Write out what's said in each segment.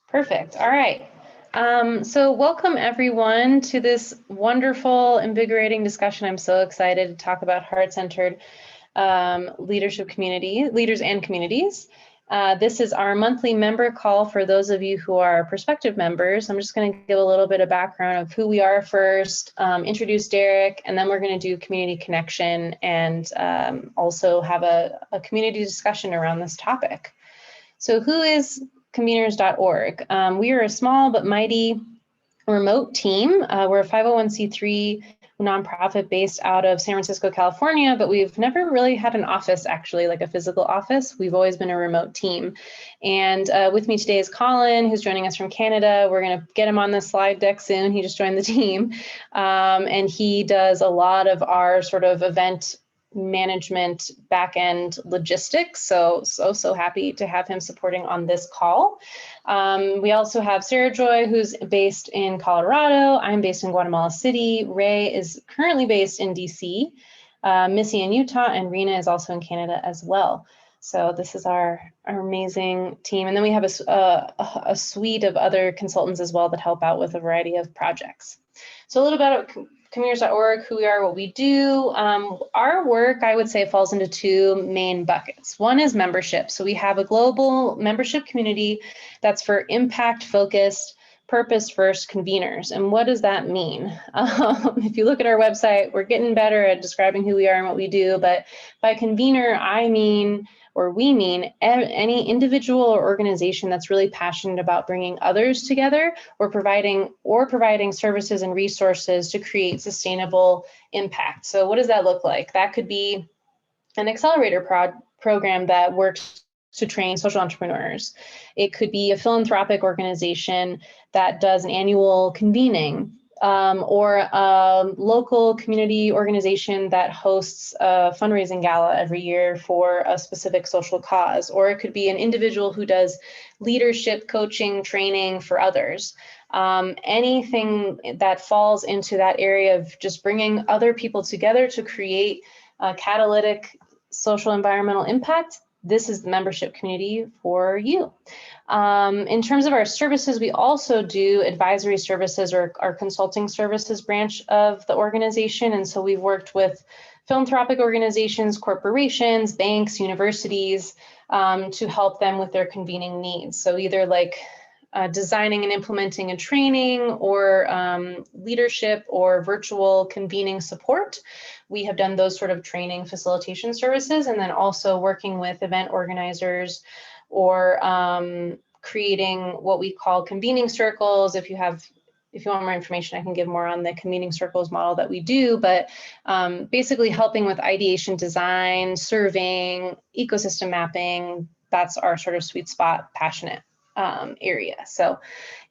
Perfect. All right. So welcome everyone to this wonderful, invigorating discussion. I'm so excited to talk about heart-centered leaders and communities. This is our monthly member call for those of you who are prospective members. I'm just going to give a little bit of background of who we are first, introduce Derek, and then we're going to do community connection and also have a community discussion around this topic. So who is conveners.org? We are a small but mighty remote team. We're a 501c3 nonprofit based out of San Francisco, California, but we've never really had an office, actually, like a physical office. We've always been a remote team. And with me today is Colin, who's joining us from Canada. We're going to get him on the slide deck soon. He just joined the team. And he does a lot of our sort of event management back-end logistics. So happy to have him supporting on this call. We also have Sarah Joy, who's based in Colorado. I'm based in Guatemala City. Ray is currently based in DC, Missy in Utah, and Rena is also in Canada as well. So this is our amazing team. And then we have a suite of other consultants as well that help out with a variety of projects. So a little bit about conveners.org, who we are, what we do. Our work, I would say, falls into two main buckets. One is membership. So we have a global membership community that's for impact-focused, purpose-first conveners. And what does that mean? If you look at our website, we're getting better at describing who we are and what we do. But by convener, I mean, or we mean, any individual or organization that's really passionate about bringing others together or providing services and resources to create sustainable impact. So what does that look like? That could be an accelerator program that works to train social entrepreneurs. It could be a philanthropic organization that does an annual convening, or a local community organization that hosts a fundraising gala every year for a specific social cause. Or it could be an individual who does leadership coaching training for others. Anything that falls into that area of just bringing other people together to create a catalytic social environmental impact, this is the membership community for you. In terms of our services, we also do advisory services or our consulting services branch of the organization. And so we've worked with philanthropic organizations, corporations, banks, universities to help them with their convening needs. So either like designing and implementing a training or leadership or virtual convening support. We have done those sort of training facilitation services, and then also working with event organizers or creating what we call convening circles. If you want more information, I can give more on the convening circles model that we do, but basically helping with ideation design, surveying, ecosystem mapping. That's our sort of sweet spot, passionate area. So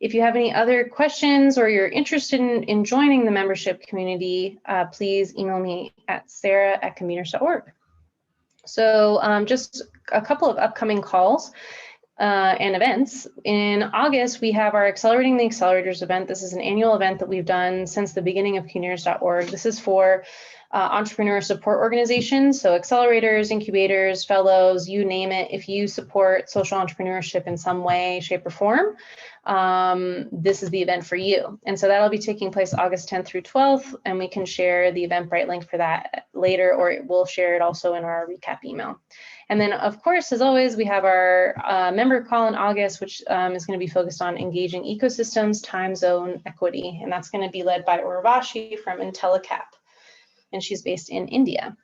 if you have any other questions or you're interested in joining the membership community, please email me at sarah@conveners.org. So just a couple of upcoming calls and events. In August, we have our Accelerating the Accelerators event. This is an annual event that we've done since the beginning of conveners.org. This is for entrepreneur support organizations, so accelerators, incubators, fellows, you name it. If you support social entrepreneurship in some way, shape, or form, this is the event for you. And so that'll be taking place August 10th through 12th, and we can share the Eventbrite link for that later, or we'll share it also in our recap email. And then, of course, as always, we have our member call in August, which is going to be focused on engaging ecosystems, time zone equity, and that's going to be led by Urvashi from IntelliCap, and she's based in India.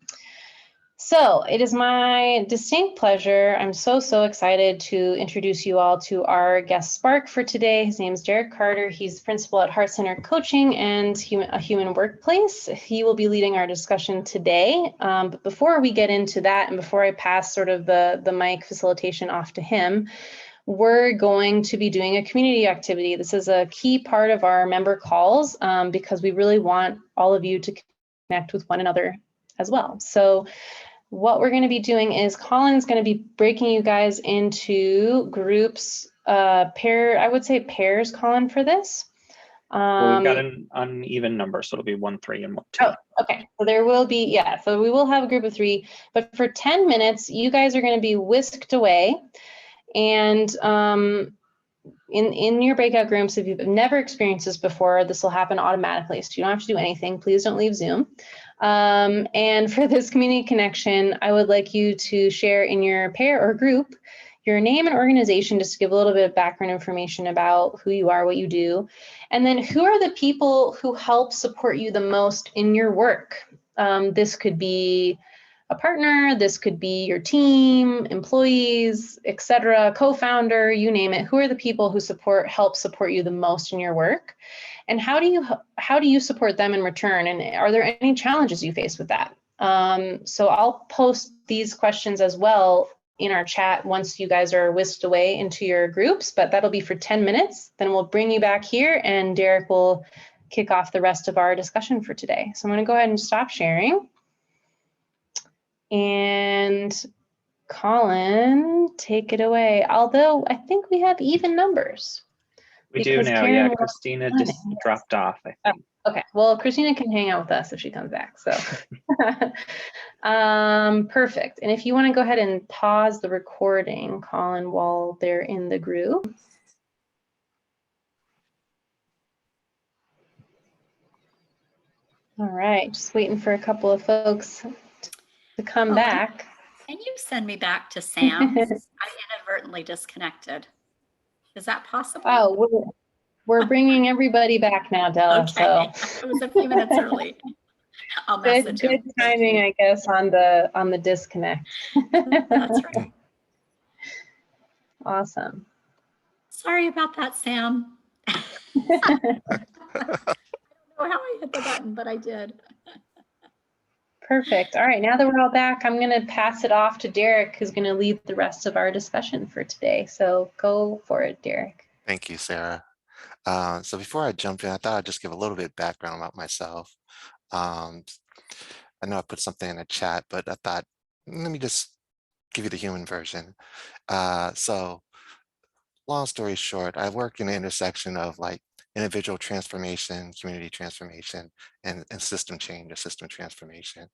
So it is my distinct pleasure. I'm so excited to introduce you all to our guest spark for today. His name is Derek Carter. He's principal at Heart Center Coaching and a Human Workplace. He will be leading our discussion today. But before we get into that, and before I pass sort of the mic facilitation off to him, we're going to be doing a community activity. This is a key part of our member calls because we really want all of you to connect with one another as well. So what we're going to be doing is Colin's going to be breaking you guys into groups, I would say pairs, Colin, for this. Well, we've got an uneven number, so it'll be 1, 3, and 1, 2. Oh, okay. So there will be, yeah, so we will have a group of 3, but for 10 minutes, you guys are going to be whisked away. And in your breakout groups, if you've never experienced this before, this will happen automatically. So you don't have to do anything. Please don't leave Zoom. And for this community connection, I would like you to share in your pair or group your name and organization, just to give a little bit of background information about who you are, what you do, and then who are the people who help support you the most in your work. This could be a partner, this could be your team, employees, etc., co-founder, you name it. Who are the people who help support you the most in your work? And how do you support them in return? And are there any challenges you face with that? So I'll post these questions as well in our chat once you guys are whisked away into your groups, but that'll be for 10 minutes. Then we'll bring you back here and Derek will kick off the rest of our discussion for today. So I'm going to go ahead and stop sharing. And Colin, take it away. Although I think we have even numbers. We do now, yeah. Christina just dropped off, I think. Oh, okay, well, Christina can hang out with us if she comes back, so. Perfect. And if you want to go ahead and pause the recording, Colin, while they're in the group. All right, just waiting for a couple of folks to come back. Can you send me back to Sam? I inadvertently disconnected. Is that possible? Oh, we're bringing everybody back now, Della. Okay. So it was a few minutes early. I'll message him. Good timing, I guess, on the disconnect. That's right. Awesome. Sorry about that, Sam. I don't know how I hit the button, but I did. Perfect. All right, now that we're all back, I'm going to pass it off to Derek, who's going to lead the rest of our discussion for today. So go for it, Derek. Thank you, Sarah. So before I jump in, I thought I'd just give a little bit of background about myself. I know I put something in the chat, but I thought, let me just give you the human version. So long story short, I work in the intersection of like individual transformation, community transformation, and system change or system transformation.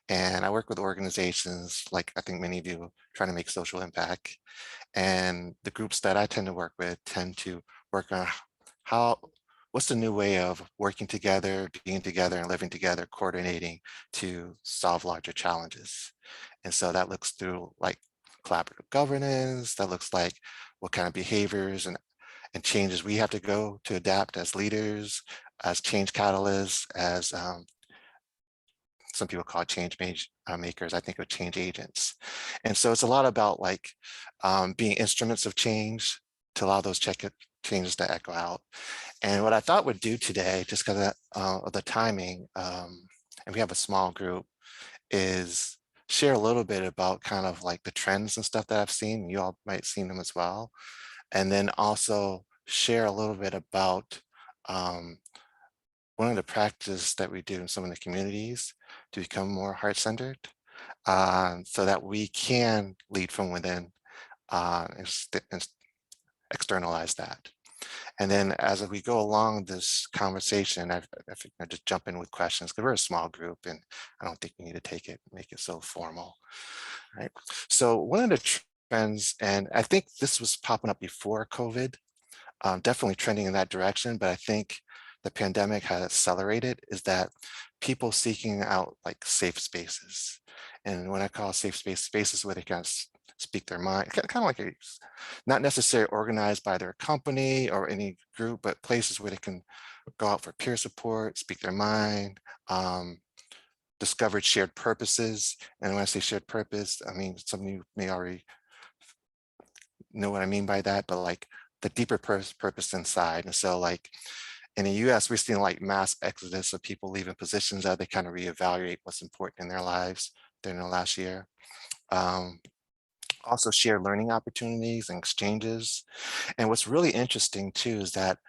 And I work with organizations like I think many of you trying to make social impact. And the groups that I tend to work with tend to work on what's the new way of working together, being together and living together, coordinating to solve larger challenges. And so that looks through like collaborative governance, that looks like what kind of behaviors and changes we have to go to adapt as leaders, as change catalysts, as some people call it change makers, I think of change agents. And so it's a lot about like being instruments of change to allow those changes to echo out. And what I thought would do today, just because of the timing, and we have a small group, is share a little bit about kind of like the trends and stuff that I've seen. You all might have seen them as well. And then also share a little bit about one of the practices that we do in some of the communities to become more heart-centered, so that we can lead from within and externalize that. And then as we go along this conversation, I just jump in with questions because we're a small group and I don't think we need to make it so formal. Right. So one of the trends, and I think this was popping up before COVID, definitely trending in that direction, but I think the pandemic has accelerated, is that people seeking out like safe spaces. And when I call safe spaces where they can speak their mind, kind of like not necessarily organized by their company or any group, but places where they can go out for peer support, speak their mind, discovered shared purposes. And when I say shared purpose, I mean, some of you may already know what I mean by that, but like the deeper purpose inside. And so like in the US, we're seeing like mass exodus of people leaving positions that they kind of reevaluate what's important in their lives during the last year. Also share learning opportunities and exchanges. And what's really interesting too is that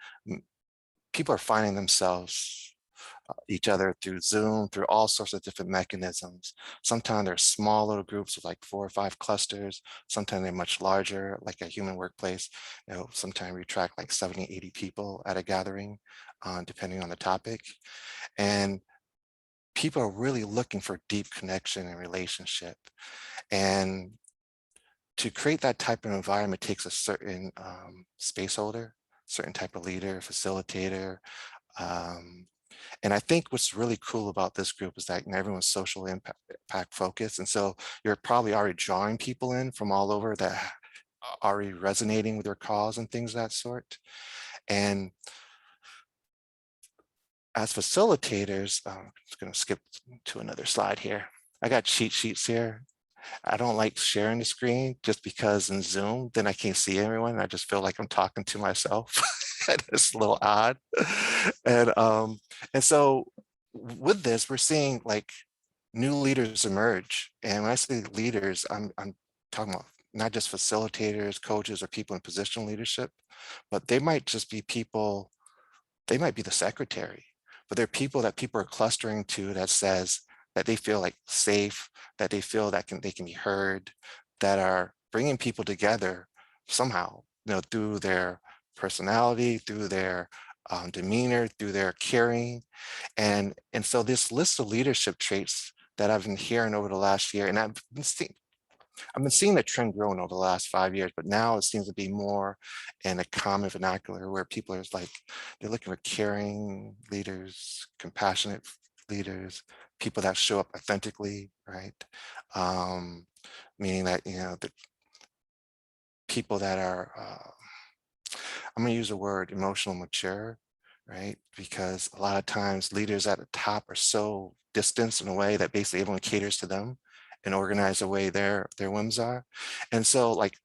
people are finding themselves each other through Zoom, through all sorts of different mechanisms. Sometimes they're small little groups of like 4 or 5 clusters. Sometimes they're much larger, like a human workplace. You know, sometimes we track like 70, 80 people at a gathering, depending on the topic. And people are really looking for deep connection and relationship. And to create that type of environment takes a certain space holder, certain type of leader, facilitator. And I think what's really cool about this group is that everyone's social impact focused. And so you're probably already drawing people in from all over that are already resonating with your cause and things of that sort. And as facilitators, I'm just going to skip to another slide here. I got cheat sheets here. I don't like sharing the screen just because in Zoom, then I can't see everyone. I just feel like I'm talking to myself. It's a little odd. And so with this, we're seeing like new leaders emerge. And when I say leaders, I'm talking about not just facilitators, coaches, or people in positional leadership, but they might just be people, they might be the secretary, but they're people that people are clustering to that says that they feel like safe, that they feel that they can be heard, that are bringing people together somehow, through their personality, through their demeanor, through their caring. And so this list of leadership traits that I've been hearing over the last year, and I've been seeing the trend growing over the last 5 years, but now it seems to be more in a common vernacular where people are like, they're looking for caring leaders, compassionate leaders, people that show up authentically, right? Meaning that, the people that are, I'm gonna use the word emotional mature, right? Because a lot of times leaders at the top are so distanced in a way that basically everyone caters to them and organize the way their whims are. And so like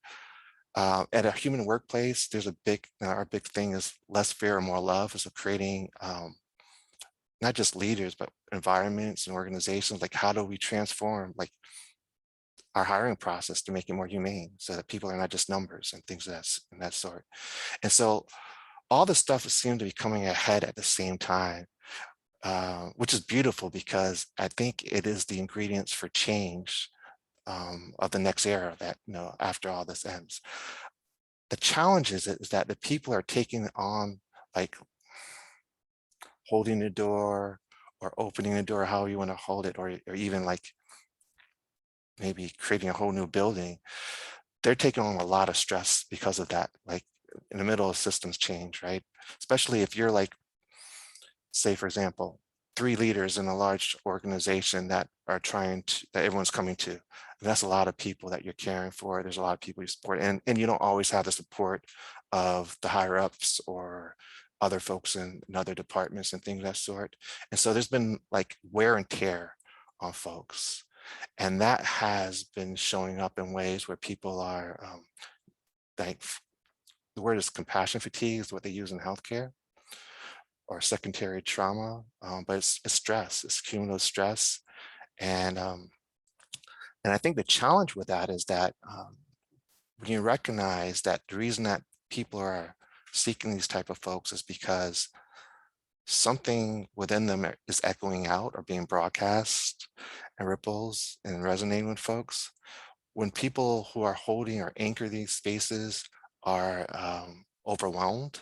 at a human workplace, there's a big, our big thing is less fear and more love. So creating not just leaders, but environments and organizations, like how do we transform like our hiring process to make it more humane so that people are not just numbers and things of that sort. And so all this stuff seems to be coming ahead at the same time, which is beautiful because I think it is the ingredients for change of the next era that, after all this ends. The challenge is that the people are taking on like holding the door or opening the door, how you want to hold it, or even like maybe creating a whole new building. They're taking on a lot of stress because of that, like in the middle of systems change, right? Especially if you're like, say, for example, 3 leaders in a large organization that are that everyone's coming to. And that's a lot of people that you're caring for. There's a lot of people you support, and you don't always have the support of the higher ups or other folks in other departments and things of that sort. And so there's been like wear and tear on folks. And that has been showing up in ways where people are like, the word is compassion fatigue is what they use in healthcare, or secondary trauma, but it's stress, it's cumulative stress. And I think the challenge with that is that when you recognize that the reason that people are seeking these type of folks is because something within them is echoing out or being broadcast and ripples and resonating with folks. When people who are holding or anchor these spaces are overwhelmed,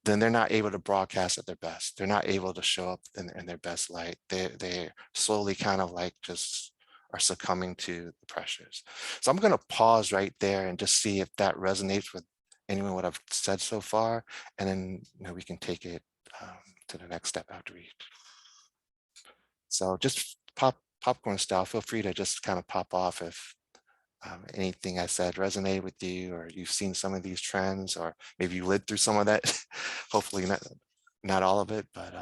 then they're not able to broadcast at their best. They're not able to show up in their best light. They slowly kind of like just are succumbing to the pressures. So I'm going to pause right there and just see if that resonates with anyone what I've said so far, and then we can take it to the next step after we. So just popcorn style. Feel free to just kind of pop off if anything I said resonated with you, or you've seen some of these trends, or maybe you lived through some of that. Hopefully not all of it, but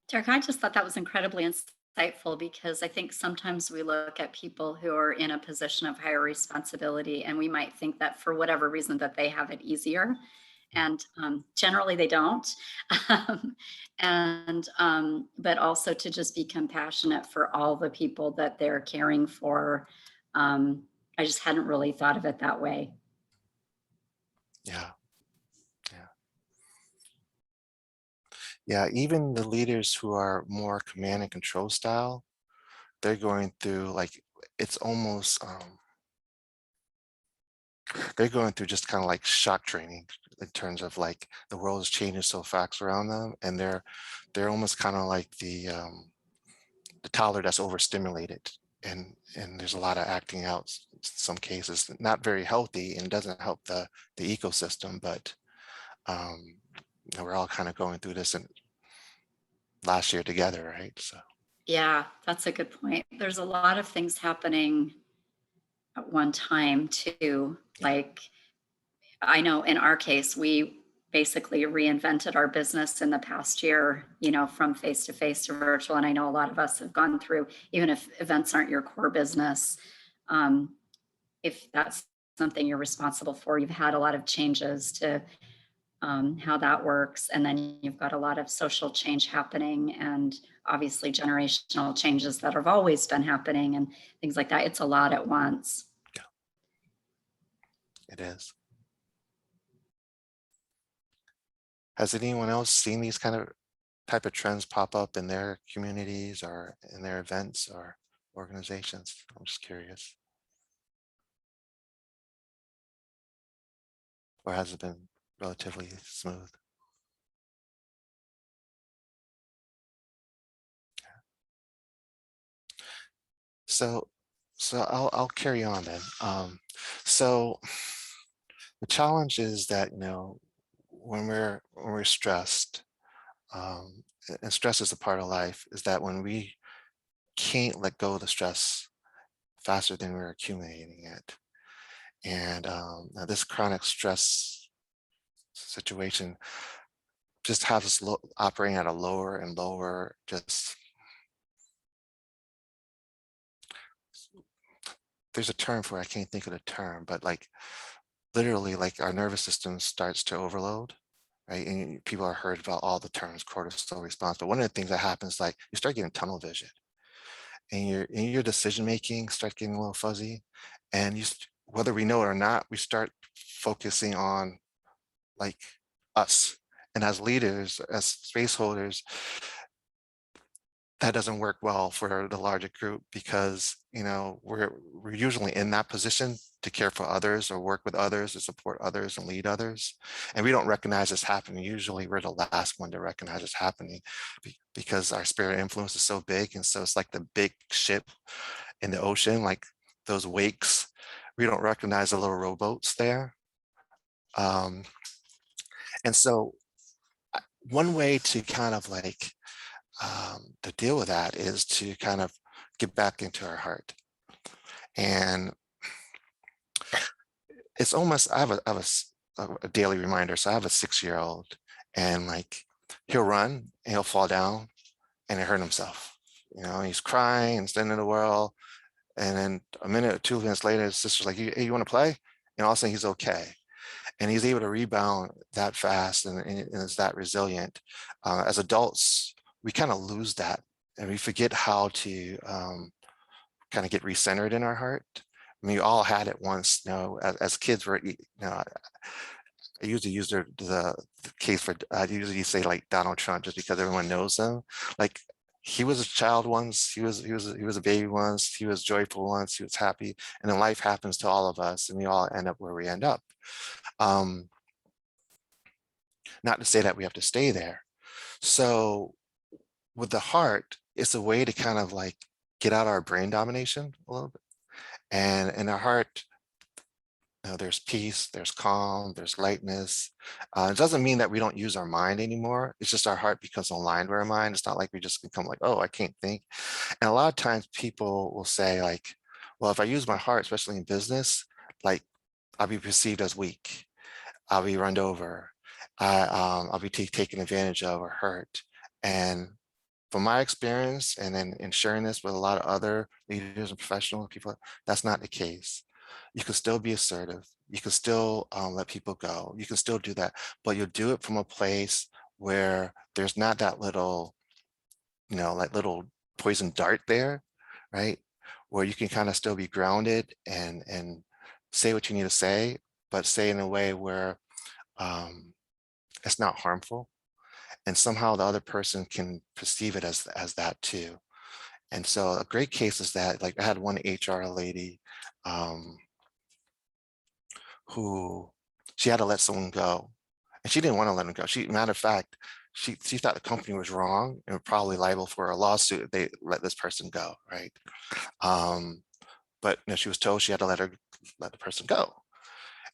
Derek, I just thought that was incredibly insightful, because I think sometimes we look at people who are in a position of higher responsibility and we might think that for whatever reason that they have it easier. And generally they don't. But also to just be compassionate for all the people that they're caring for. I just hadn't really thought of it that way. yeah. Even the leaders who are more command and control style, they're going through like, it's almost they're going through just kind of like shock training in terms of like the world is changing so fast around them, and they're almost kind of like the toddler that's overstimulated, and there's a lot of acting out in some cases, not very healthy, and doesn't help the ecosystem. But you know, we're all kind of going through this and last year together, right? So Yeah, that's a good point. There's a lot of things happening at one time too. Yeah. Like, I know in our case, we basically reinvented our business in the past year, you know, from face to face to virtual. And I know a lot of us have gone through, even if events aren't your core business, if that's something you're responsible for, you've had a lot of changes to how that works. And then you've got a lot of social change happening, and obviously generational changes that have always been happening and things like that. It's a lot at once. yeah, it is. Has anyone else seen these kind of type of trends pop up in their communities or in their events or organizations? I'm just curious. Or has it been relatively smooth? So I'll carry on then. So the challenge is that, you know, when we're stressed, and stress is a part of life, is that when we can't let go of the stress faster than we're accumulating it. And now this chronic stress situation just has us operating at a lower and lower, just there's a term for it, I can't think of the term, but like literally like our nervous system starts to overload, right? And people are heard about all the terms, cortisol response, but one of the things that happens, like you start getting tunnel vision, and your decision making starts getting a little fuzzy, and whether we know it or not, we start focusing on like us. And as leaders, as space holders, that doesn't work well for the larger group, because, you know, we're usually in that position to care for others or work with others, to support others and lead others. And we don't recognize this happening. Usually we're the last one to recognize it's happening, because our spirit influence is so big. And so it's like the big ship in the ocean, like those wakes, we don't recognize the little rowboats there. And so one way to kind of like to deal with that is to kind of get back into our heart. And it's almost, I have a daily reminder. So I have a 6-year-old, and like he'll run and he'll fall down and hurt himself. You know, he's crying and standing in the world. And then a minute or 2 minutes later, his sister's like, hey, you want to play? And all of a sudden he's okay. And he's able to rebound that fast, and is that resilient. As adults, we kind of lose that, and we forget how to kind of get recentered in our heart. I mean, we all had it once, you know, as kids were, you know, I usually use the case for, I usually say like Donald Trump, just because everyone knows him. Like, he was a child once, he was a baby once, he was joyful once, he was happy, and then life happens to all of us, and we all end up where we end up. Not to say that we have to stay there. So with the heart, it's a way to kind of like get out our brain domination a little bit. And in our heart, you know, there's peace, there's calm, there's lightness. It doesn't mean that we don't use our mind anymore. It's just our heart becomes aligned with our mind. It's not like we just become like, oh, I can't think. And a lot of times people will say like, well, if I use my heart, especially in business, like I'll be perceived as weak. I'll be run over. I'll be taken advantage of or hurt. And from my experience, and then in sharing this with a lot of other leaders and professional people, that's not the case. You can still be assertive. You can still let people go. You can still do that, but you'll do it from a place where there's not that little, you know, like little poison dart there, right? Where you can kind of still be grounded and say what you need to say, but say in a way where it's not harmful, and somehow the other person can perceive it as that too. And so a great case is that, like, I had one HR lady who, she had to let someone go, And she didn't want to let him go. Matter of fact, she thought the company was wrong and were probably liable for a lawsuit if they let this person go, right? But she was told she had to let the person go.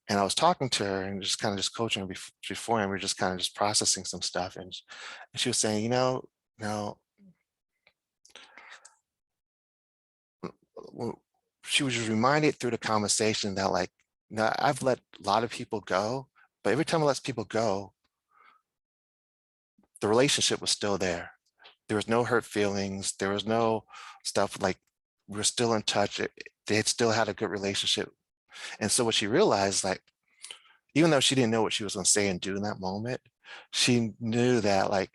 And I was talking to her and just kind of just coaching her before, and we were just kind of just processing some stuff. And she was saying, she was reminded through the conversation that like, I've let a lot of people go, but every time I let people go, the relationship was still there. There was no hurt feelings. There was no stuff like we were still in touch. They had still had a good relationship. And so what she realized, like, even though she didn't know what she was going to say and do in that moment, she knew that like,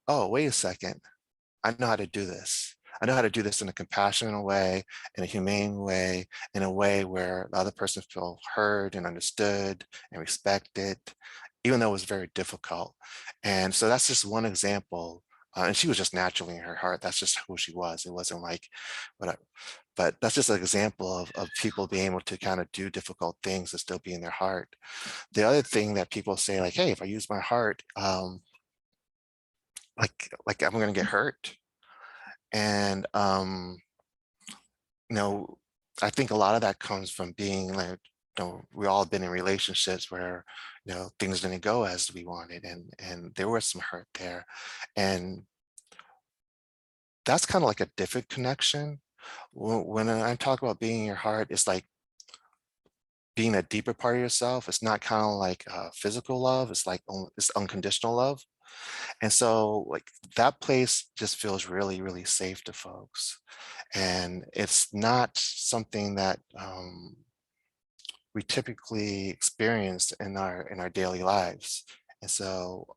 oh, wait a second, I know how to do this. I know how to do this in a compassionate way, in a humane way, in a way where the other person feels heard and understood and respected, even though it was very difficult. And so that's just one example. And she was just naturally in her heart. That's just who she was. It wasn't like whatever. But that's just an example of people being able to kind of do difficult things and still be in their heart. The other thing that people say, like, hey, if I use my heart, like I'm going to get hurt. And I think a lot of that comes from being like, we all been in relationships where things didn't go as we wanted, and there was some hurt there, and that's kind of like a different connection. When I talk about being in your heart, it's like being a deeper part of yourself. It's not kind of like physical love. It's like it's unconditional love. And so like that place just feels really, really safe to folks. And it's not something that we typically experience in our daily lives. And so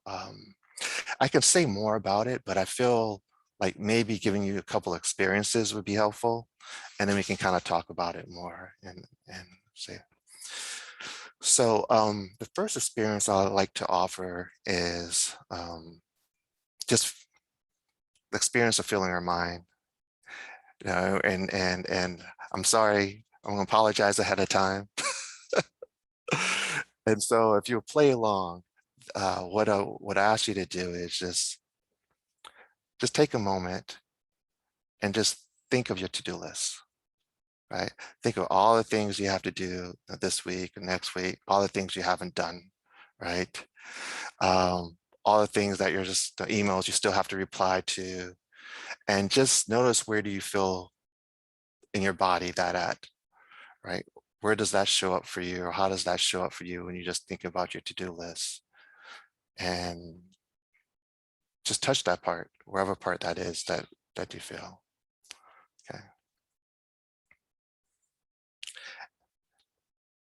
I can say more about it, but I feel like maybe giving you a couple experiences would be helpful. And then we can kind of talk about it more and say. So the first experience I'd like to offer is just the experience of feeling our mind. And I'm sorry, I'm gonna apologize ahead of time. And so if you play along, what I ask you to do is just take a moment and just think of your to-do list, right? Think of all the things you have to do this week or next week, all the things you haven't done, right? All the things that the emails you still have to reply to, and just notice, where do you feel in your body that at, right? Where does that show up for you, or how does that show up for you when you just think about your to-do list? And just touch that part, wherever part that is that you feel. Okay.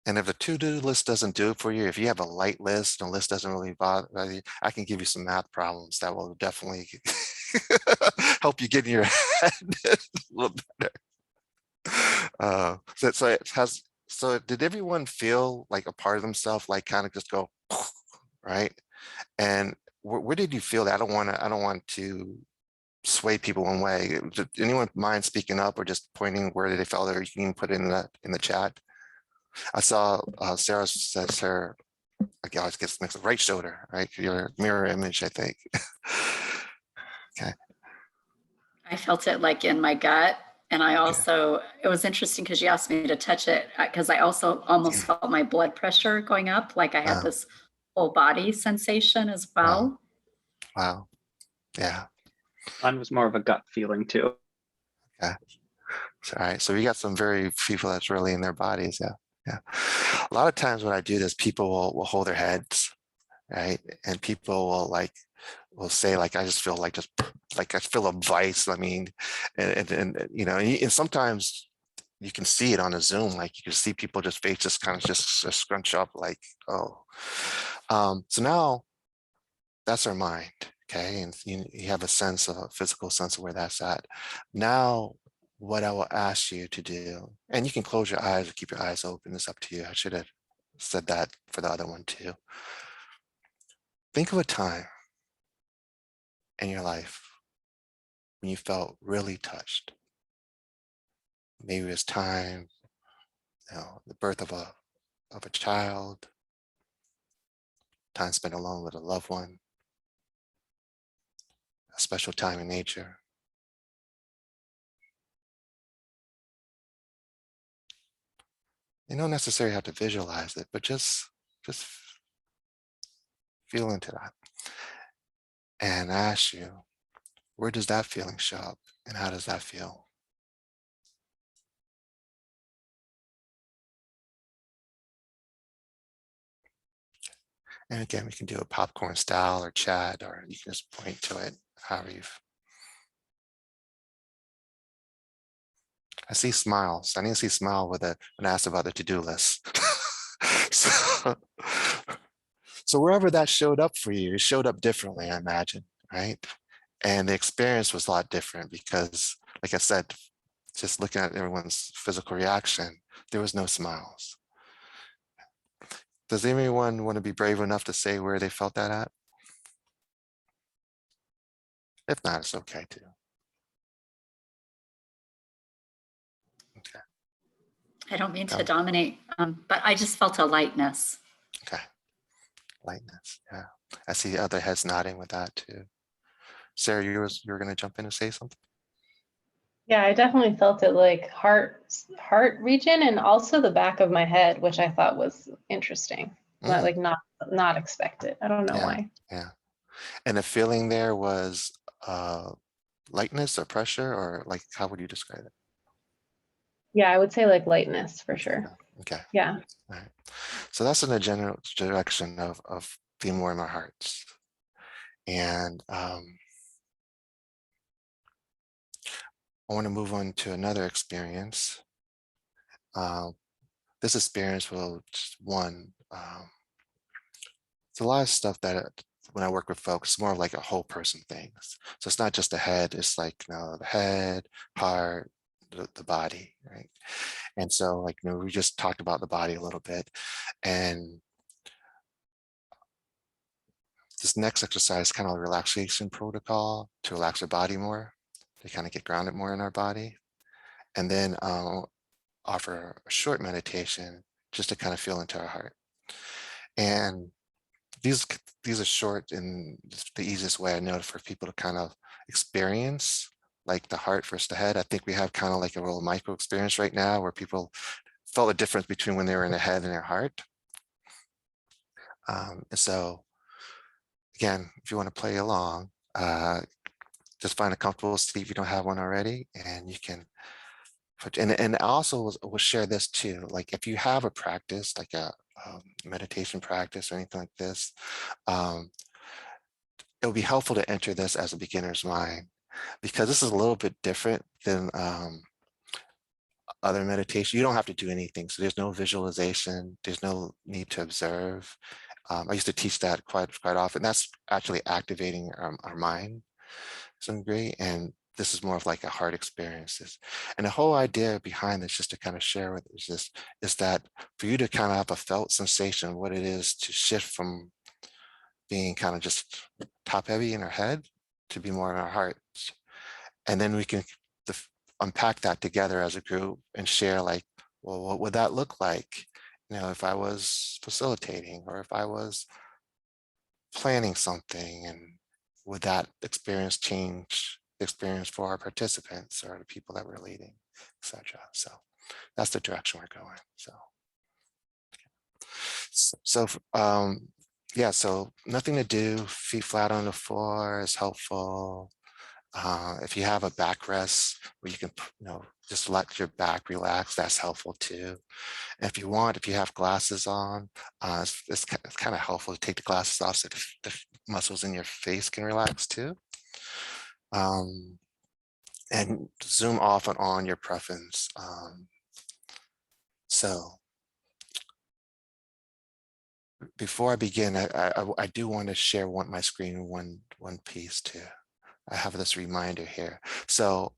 And if the to-do list doesn't do it for you, if you have a light list and the list doesn't really bother you, I can give you some math problems that will definitely help you get in your head a little better. So did everyone feel like a part of themselves, like kind of just go, right? And where did you feel that? I don't want to sway people one way. Did anyone mind speaking up or just pointing where they felt, or you can put it in the chat? I saw Sarah says her, I always get mixed, right shoulder, right? Your mirror image, I think. Okay. I felt it like in my gut. And I also, it was interesting because you asked me to touch it, because I also almost felt my blood pressure going up. Like I had this whole body sensation as well. Wow. Yeah. Mine was more of a gut feeling too. Yeah. All right. So we got some very people that's really in their bodies. Yeah. Yeah. A lot of times when I do this, people will hold their heads, right? And people will say, like, I just feel like I feel a vice. I mean, and sometimes you can see it on a Zoom, like you can see people just face just kind of just scrunch up, like, oh. So now that's our mind, okay? And you have a physical sense of where that's at. Now, what I will ask you to do, and you can close your eyes or keep your eyes open, it's up to you. I should have said that for the other one too. Think of a time in your life when you felt really touched. Maybe it was time, the birth of a child, time spent alone with a loved one, a special time in nature. You don't necessarily have to visualize it, but just feel into that. And ask you, where does that feeling show up and how does that feel? And again, we can do a popcorn style or chat, or you can just point to it, however you've. I see smiles. I didn't see smile when I asked about the to-do list. So wherever that showed up for you, it showed up differently, I imagine, right? And the experience was a lot different because, like I said, just looking at everyone's physical reaction, there was no smiles. Does anyone want to be brave enough to say where they felt that at? If not, it's okay too. Okay. I don't mean to dominate, but I just felt a lightness. Okay. Lightness. Yeah. I see the other heads nodding with that too. Sarah, you were going to jump in and say something? Yeah, I definitely felt it like heart region and also the back of my head, which I thought was interesting. Not expected. I don't know why. Yeah. And the feeling there was lightness or pressure, or like, how would you describe it? Yeah, I would say like lightness for sure. Okay. Yeah. All right. So that's in the general direction of being more in our hearts. And I want to move on to another experience. This experience will just it's a lot of stuff that when I work with folks, it's more like a whole person thing. So it's not just the head, it's like, the head, heart, the body, right? And so like, we just talked about the body a little bit, and this next exercise is kind of a relaxation protocol to relax our body more, to kind of get grounded more in our body. And then offer a short meditation just to kind of feel into our heart. And these are short, and the easiest way I know for people to kind of experience like the heart versus the head. I think we have kind of like a little micro experience right now where people felt the difference between when they were in the head and their heart. And so again, if you want to play along, just find a comfortable seat if you don't have one already, and you can and I also will share this too. Like if you have a practice, like a meditation practice or anything like this, it will be helpful to enter this as a beginner's mind, because this is a little bit different than other meditation. You don't have to do anything. So there's no visualization. There's no need to observe. I used to teach that quite often. That's actually activating our mind to some degree. And this is more of like a heart experiences. And the whole idea behind this, just to kind of share with is that for you to kind of have a felt sensation, what it is to shift from being kind of just top heavy in our head to be more in our hearts. And then we can unpack that together as a group and share like, well, what would that look like? If I was facilitating or if I was planning something, and would that experience change the experience for our participants or the people that we're leading, etc. So that's the direction we're going. Yeah, so nothing to do, feet flat on the floor is helpful. If you have a backrest where you can, just let your back relax, that's helpful too. And if you have glasses on, it's kind of helpful to take the glasses off so the muscles in your face can relax too. And zoom off and on your preference. So before I begin, I do want to share my screen one piece too. I have this reminder here. So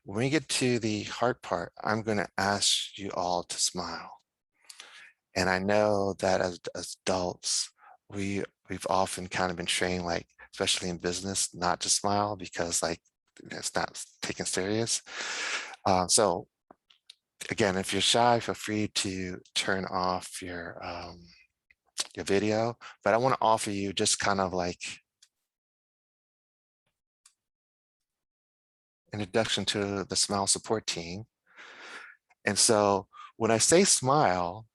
when we get to the heart part, I'm going to ask you all to smile. And I know that as adults, we've often kind of been trained, like, especially in business, not to smile because like it's not taken serious. So again, if you're shy, feel free to turn off your your video, but I want to offer you just kind of like introduction to the Smile support team. And so when I say smile,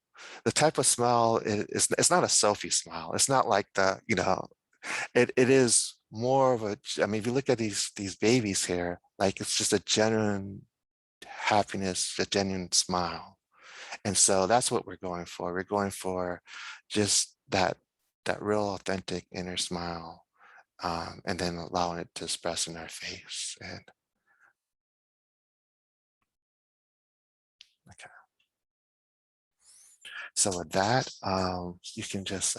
the type of smile is it's not a selfie smile. It's not like the, you know, it is more of a, I mean, if you look at these babies here, like it's just a genuine happiness, a genuine smile. And so that's what we're going for. We're going for just that real authentic inner smile, and then allowing it to express in our face. And okay. So with that, you can just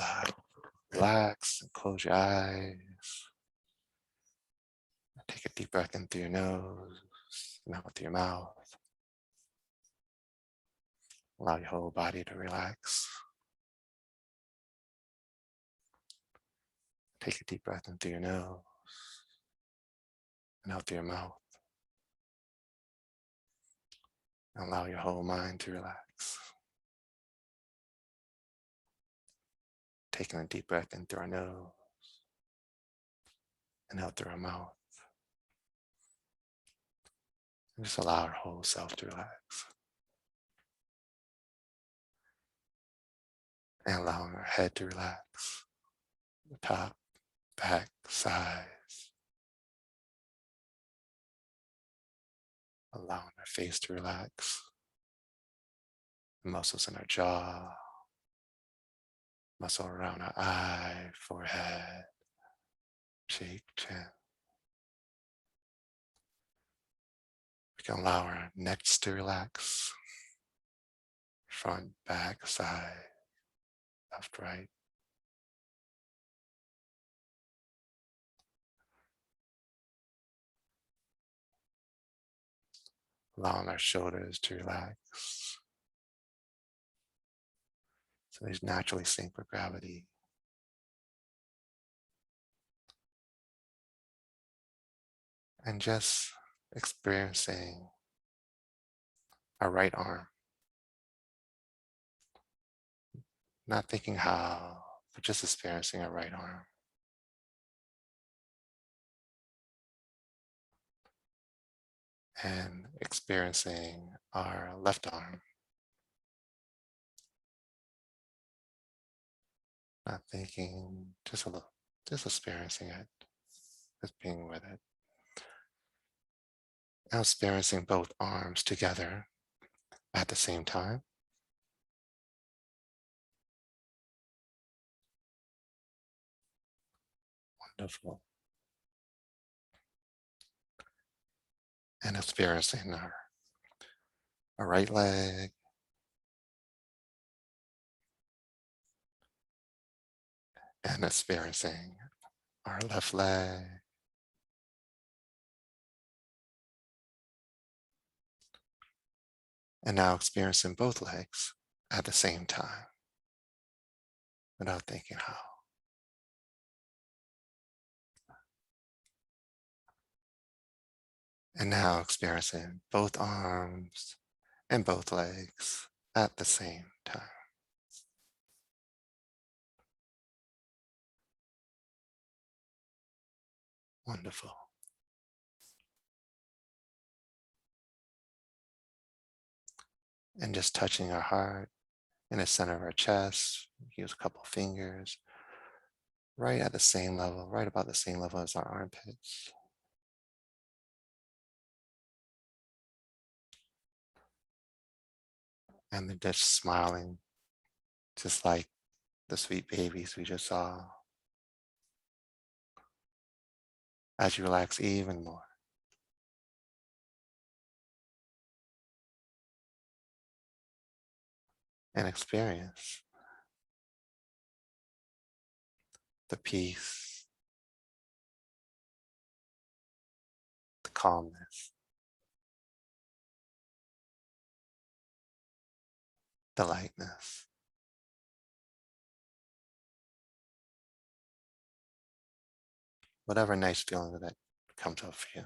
relax and close your eyes. Take a deep breath in through your nose and out through your mouth. Allow your whole body to relax. Take a deep breath in through your nose and out through your mouth. And allow your whole mind to relax. Taking a deep breath in through our nose and out through our mouth. And just allow our whole self to relax. And allowing our head to relax. The top, back, sides. Allowing our face to relax. The muscles in our jaw. Muscle around our eye, forehead, cheek, chin. We can allow our necks to relax. Front, back, side, left, right. Allowing our shoulders to relax. So these naturally sync with gravity. And just experiencing our right arm. Not thinking how, but just experiencing our right arm. And experiencing our left arm. Not thinking, just a little, just experiencing it, just being with it. Now experiencing both arms together at the same time. Wonderful. And experiencing our right leg, and experiencing our left leg, and now experiencing both legs at the same time without thinking how. And now experiencing both arms and both legs at the same time. Wonderful. And just touching our heart in the center of our chest, use a couple fingers, right at the same level, right about the same level as our armpits. And then just smiling, just like the sweet babies we just saw. As you relax even more. And experience the peace, the calmness, the lightness. Whatever nice feeling that comes up for you.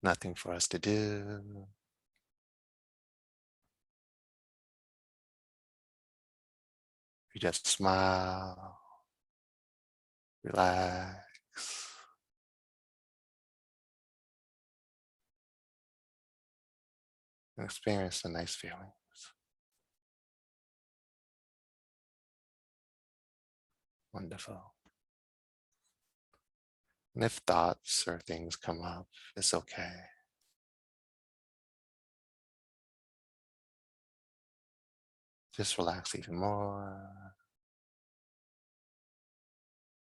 Nothing for us to do. You just smile, relax. And experience the nice feelings. Wonderful. And if thoughts or things come up, it's okay. Just relax even more.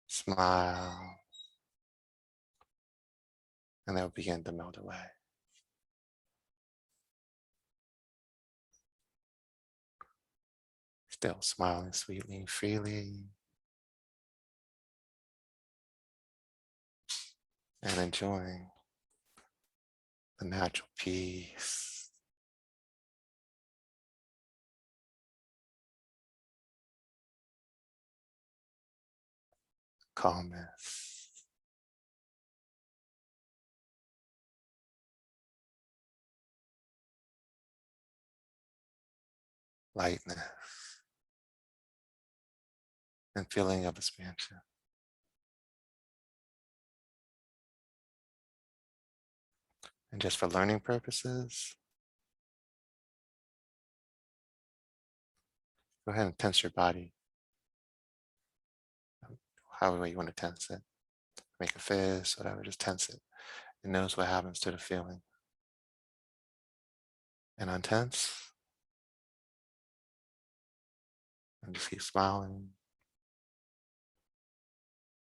Smile. And they'll begin to melt away. Still smiling sweetly and freely. And enjoying the natural peace, calmness, lightness, and feeling of expansion. And just for learning purposes, go ahead and tense your body. However you want to tense it. Make a fist, whatever, just tense it. And notice what happens to the feeling. And untense. And just keep smiling.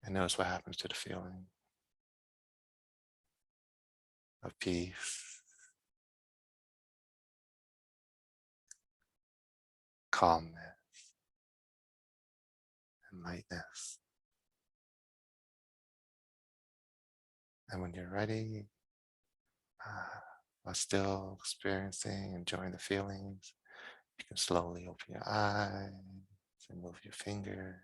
And notice what happens to the feeling of peace, calmness, and lightness. And when you're ready, while still experiencing, enjoying the feelings, you can slowly open your eyes and move your fingers.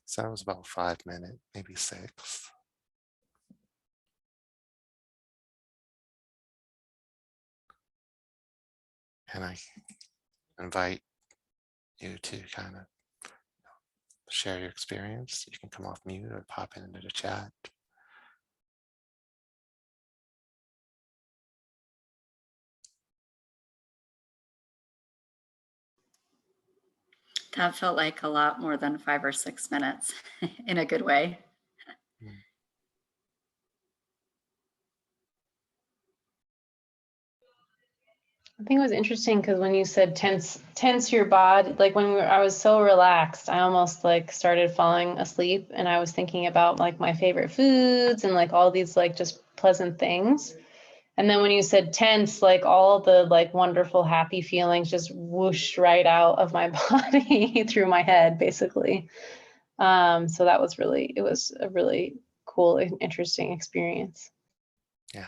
So that was about 5 minutes, maybe 6. And I invite you to kind of share your experience. You can come off mute or pop into the chat. That felt like a lot more than 5 or 6 minutes in a good way. I think it was interesting because when you said tense your body, like I was so relaxed, I almost like started falling asleep, and I was thinking about like my favorite foods and like all these like just pleasant things. And then when you said tense, like all the like wonderful happy feelings just whooshed right out of my body through my head, basically. So that was it was a really cool and interesting experience. Yeah.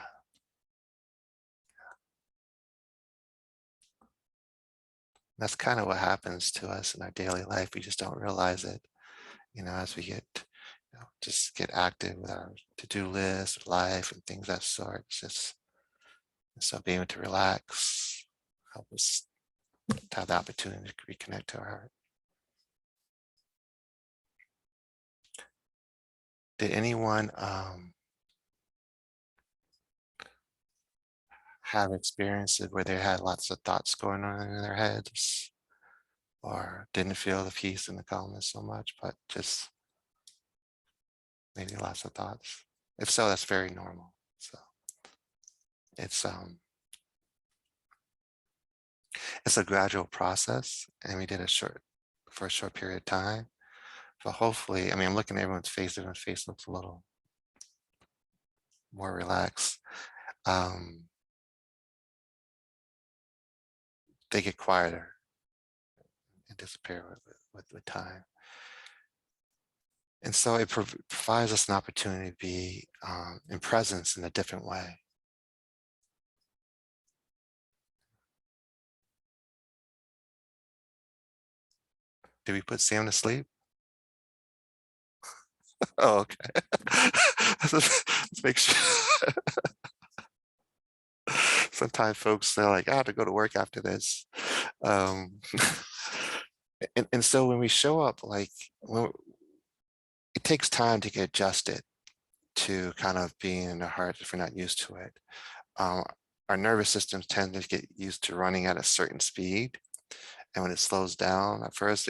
That's kind of what happens to us in our daily life. We just don't realize it, as we get, just get active with our to-do list, life, and things of that sort. It's just, so being able to relax, help us to have the opportunity to reconnect to our heart. Did anyone have experiences where they had lots of thoughts going on in their heads, or didn't feel the peace and the calmness so much, but just maybe lots of thoughts? If so, that's very normal. So it's a gradual process, and we did for a short period of time. But hopefully, I'm looking at everyone's face. Everyone's face looks a little more relaxed. They get quieter and disappear with time. And so it provides us an opportunity to be in presence in a different way. Did we put Sam to sleep? Oh, okay. Let's make sure. Sometimes folks, they're like, I have to go to work after this. And so when we show up, like, it takes time to get adjusted to kind of being in the heart if we're not used to it. Our nervous systems tend to get used to running at a certain speed. And when it slows down at first,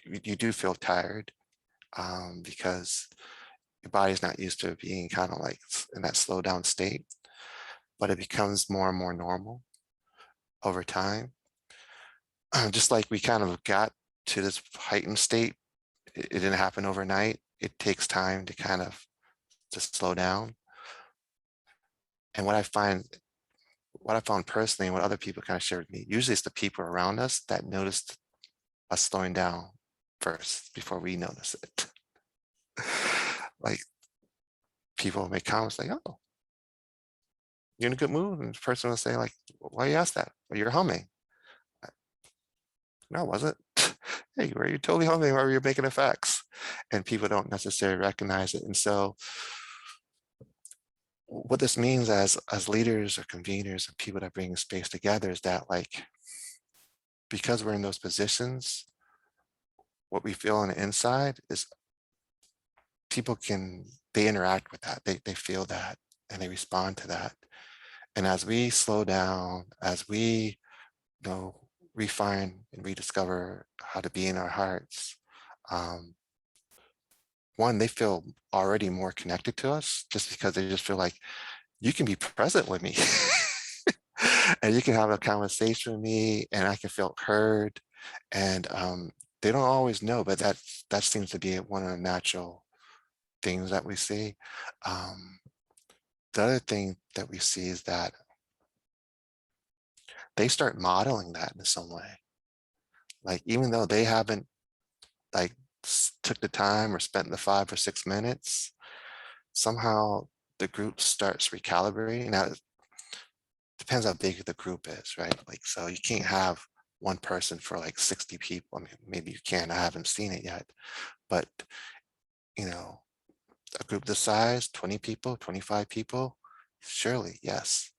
you do feel tired because your body's not used to being kind of like in that slow down state, but it becomes more and more normal over time. Just like we kind of got to this heightened state, it didn't happen overnight. It takes time to kind of just slow down. And what I found personally, and what other people kind of shared with me, usually it's the people around us that noticed us slowing down first before we notice it. Like people make comments like, "Oh, you're in a good mood," and the person will say like, "Why you ask that?" "Well, you're humming." "No, I wasn't." "Hey, were you totally humming while you're making effects?" And people don't necessarily recognize it. And so what this means as leaders or conveners and people that bring space together is that, like, because we're in those positions, what we feel on the inside is people they interact with that. They feel that and they respond to that. And as we slow down, as we, refine and rediscover how to be in our hearts, one, they feel already more connected to us just because they just feel like you can be present with me and you can have a conversation with me and I can feel heard. And they don't always know, but that seems to be one of the natural things that we see. The other thing that we see is that they start modeling that in some way. Like, even though they haven't like took the time or spent the 5 or 6 minutes, somehow the group starts recalibrating. Now, it depends how big the group is, right? Like, so you can't have one person for like 60 people. I mean, maybe you can, I haven't seen it yet, but a group this size, 20 people, 25 people, surely, yes.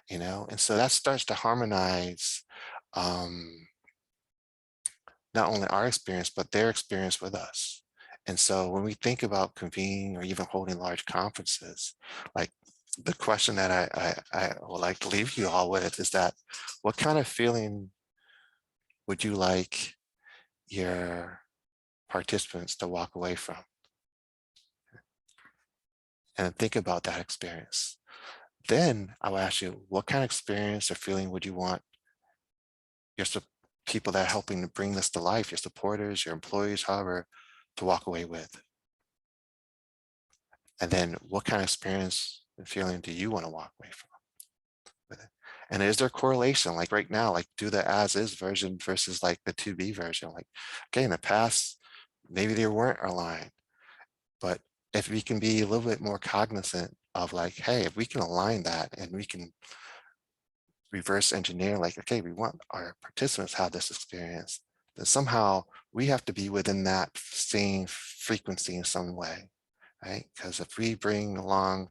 And so that starts to harmonize not only our experience, but their experience with us. And so when we think about convening or even holding large conferences, like the question that I would like to leave you all with is that, what kind of feeling would you like your participants to walk away from? And think about that experience. Then I will ask you, what kind of experience or feeling would you want your people that are helping to bring this to life, your supporters, your employees, however, to walk away with? And then what kind of experience and feeling do you want to walk away from with it? And is there correlation? Like right now, like do the as is version versus like the to be version. Like, okay, in the past, maybe they weren't aligned, but if we can be a little bit more cognizant of like, hey, if we can align that and we can reverse engineer, like, okay, we want our participants to have this experience, then somehow we have to be within that same frequency in some way, right? Because if we bring along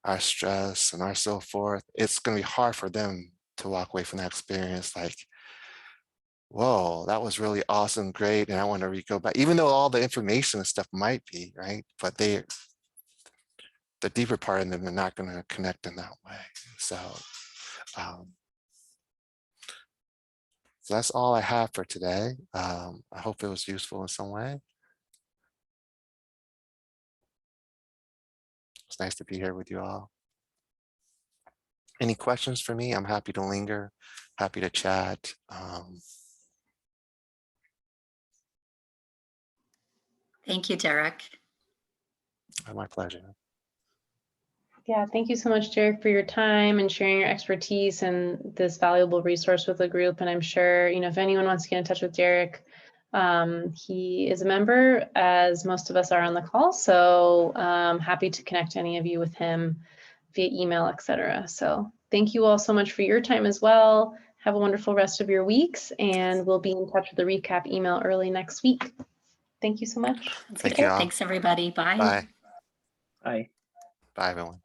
our stress and our so forth, it's going to be hard for them to walk away from that experience like, whoa, that was really awesome, great, and I want to go back, even though all the information and stuff might be, right? But the deeper part of them are not going to connect in that way. So that's all I have for today. I hope it was useful in some way. It's nice to be here with you all. Any questions for me? I'm happy to linger, happy to chat. Thank you, Derek. My pleasure. Yeah, thank you so much, Derek, for your time and sharing your expertise and this valuable resource with the group. And I'm sure, if anyone wants to get in touch with Derek, he is a member, as most of us are on the call. So happy to connect any of you with him via email, etc. So thank you all so much for your time as well. Have a wonderful rest of your weeks, and we'll be in touch with the recap email early next week. Thank you so much. Thank you all. Thanks, everybody. Bye. Bye. Bye. Bye, everyone.